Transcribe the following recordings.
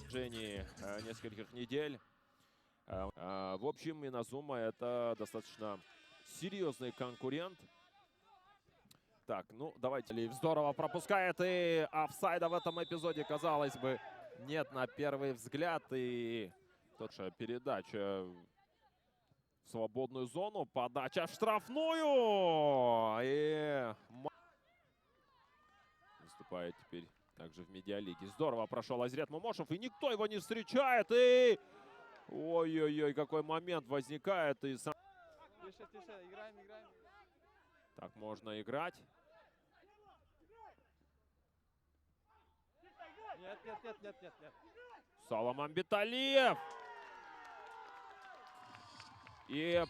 протяжении нескольких недель. В общем, Иназума это достаточно серьезный конкурент. Так, ну давайте. Лив здорово пропускает, и офсайда в этом эпизоде, казалось бы, нет на первый взгляд. И тоже передача в свободную зону, подача в штрафную. И выступает теперь также в медиалиге. Здорово прошел Азирет Мамошев, и никто его не встречает. И ой-ой-ой, какой момент возникает. И сам... Тише, тише, играем. Так можно играть. Нет. Салам Амбиталиев. И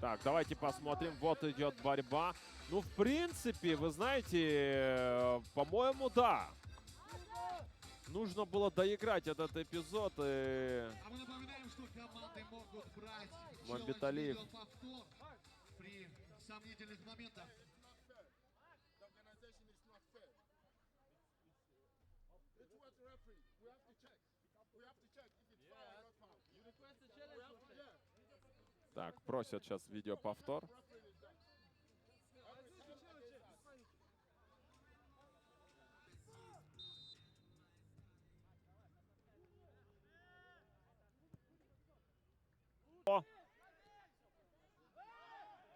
так, давайте посмотрим. Вот идет борьба. Ну, в принципе, вы знаете, по-моему, да. Нужно было доиграть этот эпизод. И... А мы напоминаем, что команды могут брать Мамбеталиев. повтор при сомнительных моментах. Так, просят сейчас видеоповтор.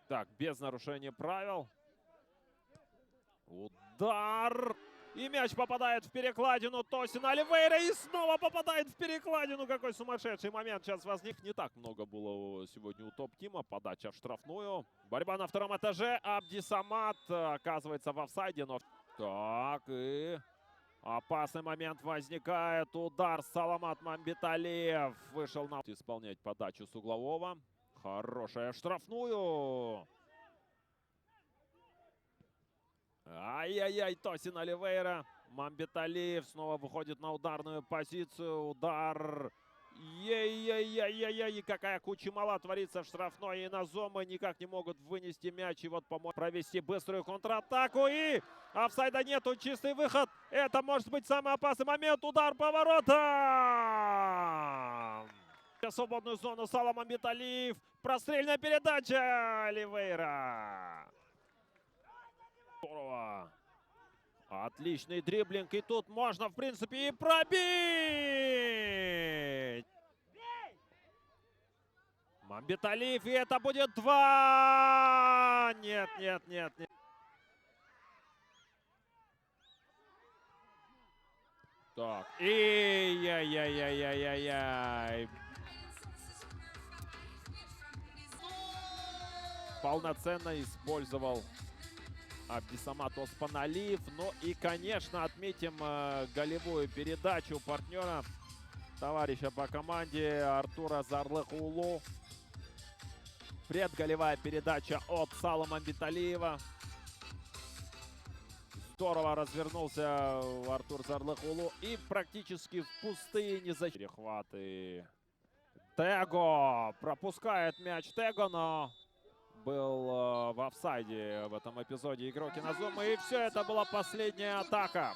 Так, без нарушения правил. Удар! И мяч попадает в перекладину Тосина Оливейра. И снова попадает в перекладину. Какой сумасшедший момент сейчас возник. Не так много было сегодня у топ-тима. Подача в штрафную. Борьба на втором этаже. Абдисамат оказывается в офсайде. Но... Так, и... Опасный момент возникает. Удар. Саламат Мамбеталиев вышел на... Исполнять подачу с углового. Хорошая штрафную. Ай-яй-яй, Тосин Оливейра. Мамбеталиев снова выходит на ударную позицию. Удар. Ей-яй-яй-яй-яй. Какая куча мала творится в штрафной. И Иназума никак не могут вынести мяч. И вот помочь провести быструю контратаку. И офсайда нету. Чистый выход. Это может быть самый опасный момент. Удар по воротам. Свободную зону Салам Амбиталиев. Прострельная передача Оливейра. Здорово. Отличный дриблинг. И тут можно, в принципе, и пробить. Мамбеталиев. И это будет 2. Нет. Так. И яй-яй-яй-яй-яй-яй. Полноценно использовал Абдисамат Оспаналиев. Ну и, конечно, отметим голевую передачу партнера, товарища по команде Артура Зарлыхулу. Предголевая передача от Салама Амбиталиева. Здорово развернулся Артур Зарлыхулу. И практически в пустыне за перехваты. Tego пропускает мяч. Tego, но был в офсайде в этом эпизоде игрок Иназумы. И все, это была последняя атака.